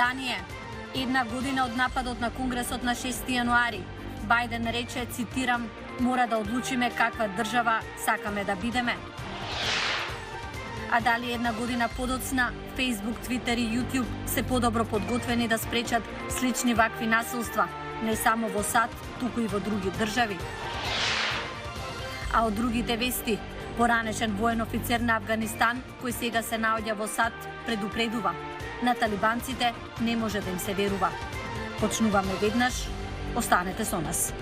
Великобританија. Една година од нападот на Конгресот на 6 јануари. Бајден рече, цитирам, мора да одлучиме каква држава сакаме да бидеме. А дали една година подоцна, Facebook, Twitter и YouTube се подобро подготвени да спречат слични вакви насилства, не само во САД, туку и во други држави. А од другите вести, поранешен воен офицер на Авганистан, кој сега се наоѓа во САД, предупредува. На талибанците не може да им се верува. Почнуваме веднаш, останете со нас.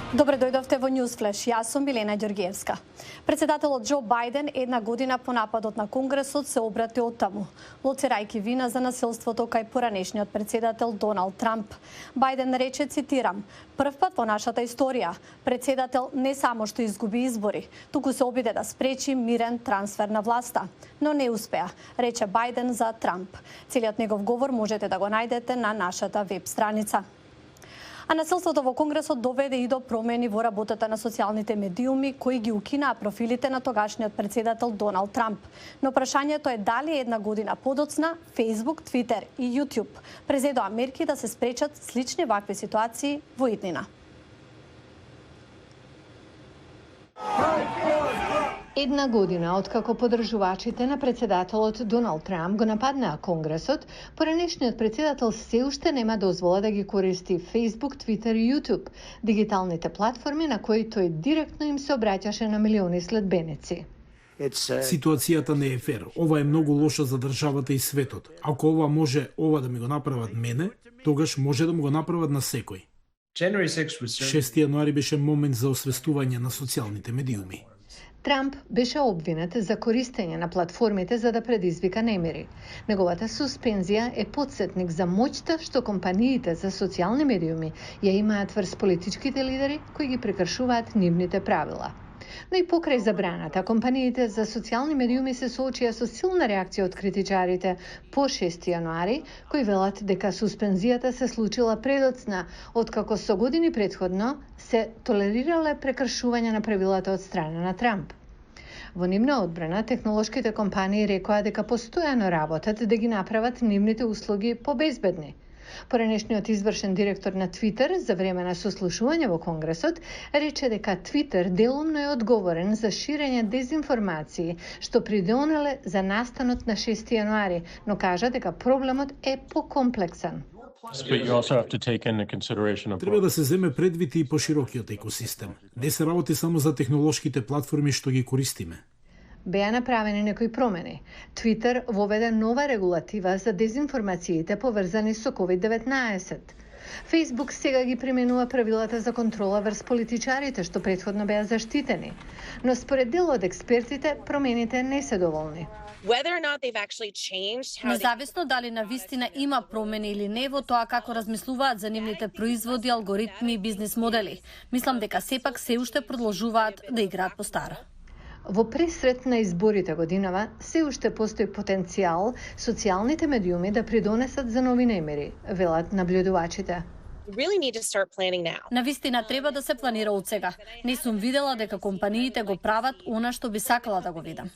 Добре дојдовте во Newsflash. Јас сум Билена Ѓоргиевска. Председателот Џо Бајден една година по нападот на Конгресот се обрати оттаму, лоцирајќи вина за насилството кај поранешниот председател Доналд Трамп. Бајден рече, цитирам, прв пат во нашата историја, председател не само што изгуби избори, туку се обиде да спречи мирен трансфер на власта. Но не успеа, рече Бајден за Трамп. Целиот негов говор можете да го најдете на нашата веб страница. А насилството во Конгресот доведе и до промени во работата на социјалните медиуми кои ги укинаа профилите на тогашниот председател Доналд Трамп. Но прашањето е дали една година подоцна Facebook, Twitter и YouTube презедоа мерки да се спречат слични вакви ситуации во иднина. Една година откако подржувачите на председателот Доналд Трамп го нападнаа Конгресот, поранешниот председател се уште нема дозвола да ги користи Facebook, Twitter и YouTube, дигиталните платформи на кои тој директно им се обраќаше на милиони следбеници. Ситуацијата не е фер. Ова е многу лошо за државата и светот. Ако ова да ми го направат мене, тогаш може да му го направат на секој. 6 јануари беше момент за освестување на социјалните медиуми. Трамп беше обвинет за користење на платформите за да предизвика немири. Неговата суспензија е потсетник за моќта што компаниите за социјални медиуми ја имаат врз политичките лидери кои ги прекршуваат нивните правила. Но и покрај забраната, компаниите за социјални медиуми се соочија со силна реакција од критичарите по 6 јануари, кои велат дека суспензијата се случила предоцна, откако со години претходно се толерирале прекршување на правилата од страна на Трамп. Во нивна одбрана, технолошките компании рекоа дека постојано работат да ги направат нивните услуги побезбедни. Поранешниот извршен директор на Твитер за време на сослушување во Конгресот рече дека Твитер делумно е одговорен за ширење дезинформации што придонеле за настанот на 6 јануари, но кажа дека проблемот е покомплексен. Треба да се земе предвид и поширокиот екосистем. Не се работи само за технолошките платформи што ги користиме. Беа направени некои промени. Твитер воведе нова регулатива за дезинформациите поврзани со COVID-19. Facebook сега ги применува правилата за контрола врз политичарите што претходно беа заштитени. Но според дел од експертите, промените не се доволни. Независно дали навистина има промени или не во тоа како размислуваат за нивните производи, алгоритми и бизнис модели, мислам дека сепак се уште продолжуваат да играат по старо. Во пресрет на изборите годинава, се уште постои потенцијал социјалните медиуми да придонесат за нови немири, велат наблюдувачите. Навистина треба да се планира од сега. Не сум видела дека компаниите го прават она што би сакала да го видам.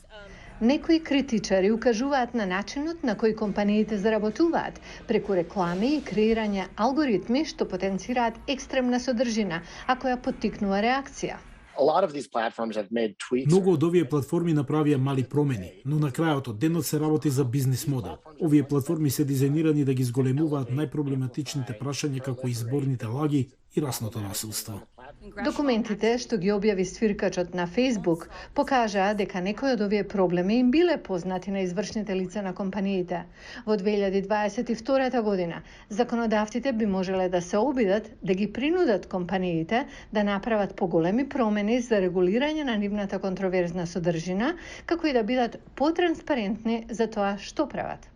Некои критичари укажуваат на начинот на кој компаниите заработуваат преку реклами и креирање алгоритми што потенцираат екстремна содржина, а која поттикнува реакција. Многу од овие платформи направија мали промени, но на крајот од денот се работи за бизнис модел. Овие платформи се дизајнирани да ги зголемуваат најпроблематичните прашања како изборните лаги и расното насилство. Документите што ги објави свиркачот на Facebook покажаа дека некои од овие проблеми им биле познати на извршните лица на компаниите. Во 2022 година законодавците би можеле да се обидат да ги принудат компаниите да направат поголеми промени за регулирање на нивната контроверзна содржина, како и да бидат потранспарентни за тоа што прават.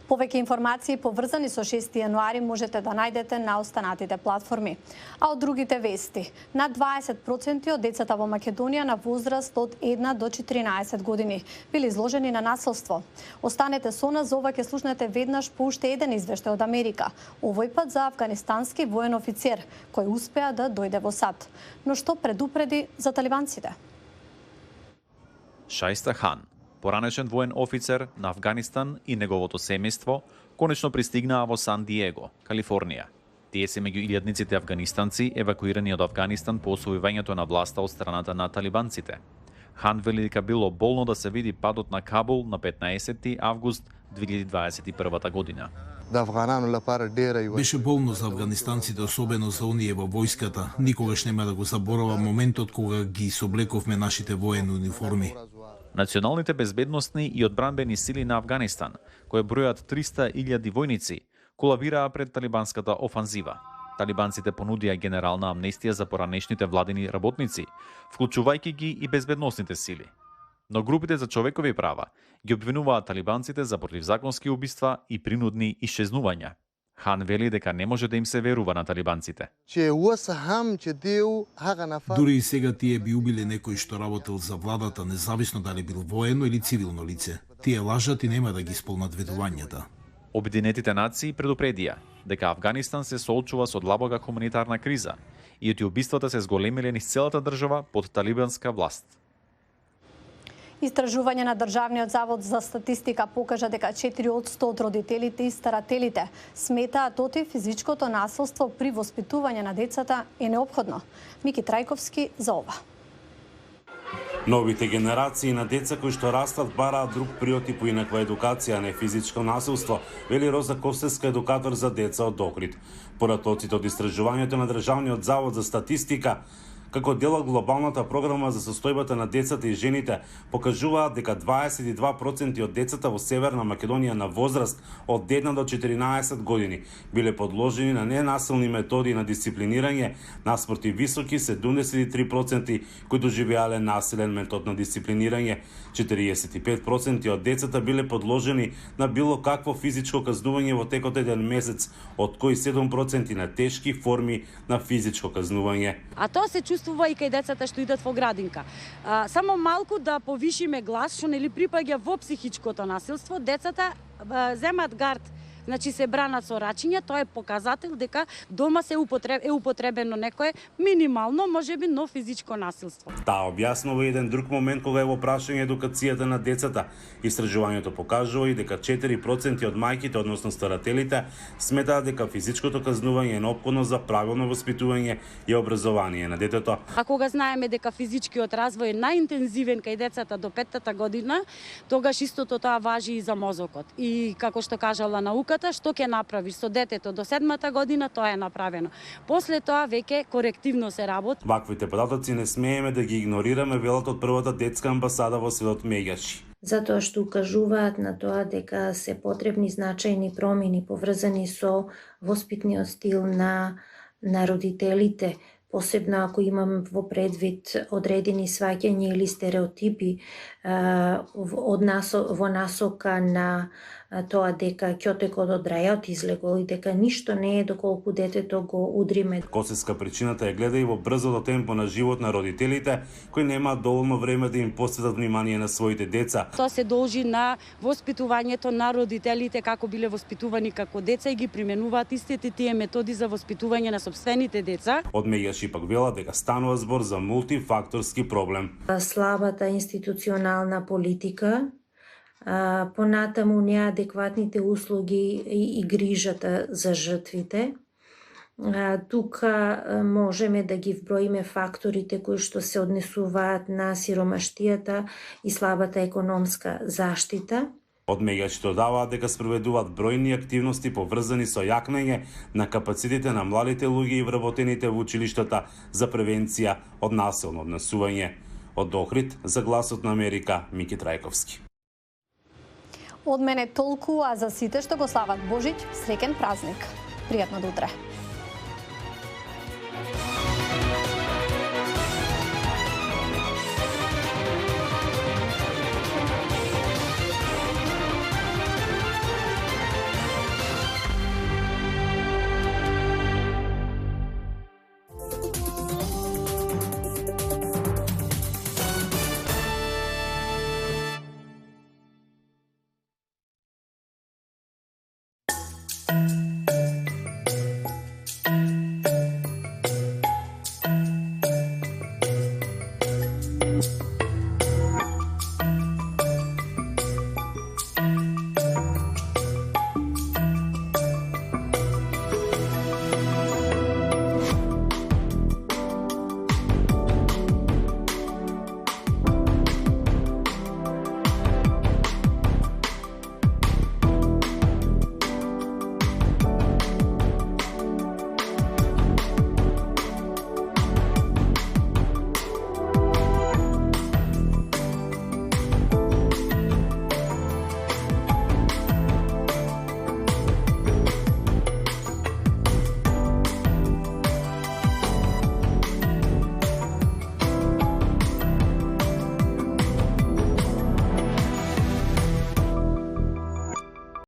Повеќе информации поврзани со 6 јануари можете да најдете на останатите платформи. А од другите вести, над 20% од децата во Македонија на возраст од 1 до 14 години били изложени на насилство. Останете со нас, за ова ќе слушнете веднаш по уште еден извештај од Америка, овој пат за афганистански воен офицер кој успеа да дојде во САД. Но што предупреди за талибанците? Шаиста Хан, поранешен воен офицер на Афганистан и неговото семејство, конечно пристигнаа во Сан Диего, Калифорнија. Тие се меѓу илјадниците афганистанци евакуирани од Афганистан по освојувањето на власта од страната на талибанците. Хан вели дека било болно да се види падот на Кабул на 15 август 2021 година. Беше болно за афганистанците, особено за оние во војската. Никогаш нема да го заборава моментот кога ги соблековме нашите воени униформи. Националните безбедносни и одбранбени сили на Афганистан, кои бројат 300.000 војници, колабираа пред талибанската офанзива. Талибанците понудија генерална амнестија за поранешните владени работници, вклучувајќи ги и безбедносните сили. Но групите за човекови права ги обвинуваат талибанците за противзаконски убиства и принудни исчезнувања. Хан вели дека не може да им се верува на талибанците. Дури и сега тие би убиле некој што работел за владата, независно дали бил воено или цивилно лице. Тие лажат и нема да ги исполнат ведувањата. Обединетите нации предупредија дека Афганистан се соочува со длабока хуманитарна криза и убиствата се зголемиле низ целата држава под талибанска власт. Истражување на Државниот завод за статистика покажа дека 4 од 100 од родителите и старателите сметаат оти физичкото насилство при воспитување на децата е неопходно. Мики Трајковски за ова. Новите генерации на деца кои што растат бараат друг приотип и инаква едукација, а не физичко насилство, вели Роза Костевска, едукатор за деца од Охрид. Поратоците од истражувањето на Државниот завод за статистика, како дел од глобалната програма за состојбата на децата и жените, покажуваат дека 22% од децата во Северна Македонија на возраст од 1 до 14 години биле подложени на ненасилни методи на дисциплинирање, наспроти високи 73% кои доживеале насилен метод на дисциплинирање. 45% од децата биле подложени на било какво физичко казнување во текот еден месец, од кои 7% на тешки форми на физичко казнување. А тоа се чувствува и кај децата што идат во градинка. Само малку да повишиме глас, што нели припаѓа во психичкото насилство, децата земат гард, значи се бранат со рачиња, тоа е показател дека дома се употребено некое минимално, можеби, но физичко насилство. Таа објаснува еден друг момент кога е во прашање едукацијата на децата. Истражувањето покажува и дека 4% од мајките, односно старателите, сметаат дека физичкото казнување е неопходно за правилно воспитување и образование на детето. А кога знаеме дека физичкиот развој е најинтензивен кај децата до 5-та година, тогаш истото тоа важи и за мозокот. И како што кажала науката, што ќе направиш со детето до 7-та година, тоа е направено. После тоа веќе корективно се работи. Ваквите податоци не смееме да ги игнорираме, велат од првата детска амбасада во селот Меѓаши. Затоа што укажуваат на тоа дека се потребни значајни промени поврзани со воспитниот стил на родителите, посебно ако имам во предвид одредени сваќања или стереотипи во насока на тоа дека ќотекот од рајот излегол и дека ништо не е доколку детето го удриме. Косевска причината е гледа и во брзото темпо на живот на родителите, кои немаат доволно време да им посветат внимание на своите деца. Тоа се должи на воспитувањето на родителите, како биле воспитувани како деца и ги применуваат истите тие методи за воспитување на сопствените деца. Од Меѓаши пак велат дека станува збор за мултифакторски проблем. Слабата институционална политика, понатаму неадекватните услуги и грижата за жртвите. Тука можеме да ги вброиме факторите кои што се однесуваат на сиромаштијата и слабата економска заштита. Од Меѓаши додаваат дека спроведуваат бројни активности поврзани со јакнење на капацитетите на младите луѓе и вработените во училиштата за превенција од насилно однесување. Од Охрид за Гласот на Америка, Мики Трајковски. Од мене толку, а за сите што го слават Божиќ, среќен празник. Пријатно до утре.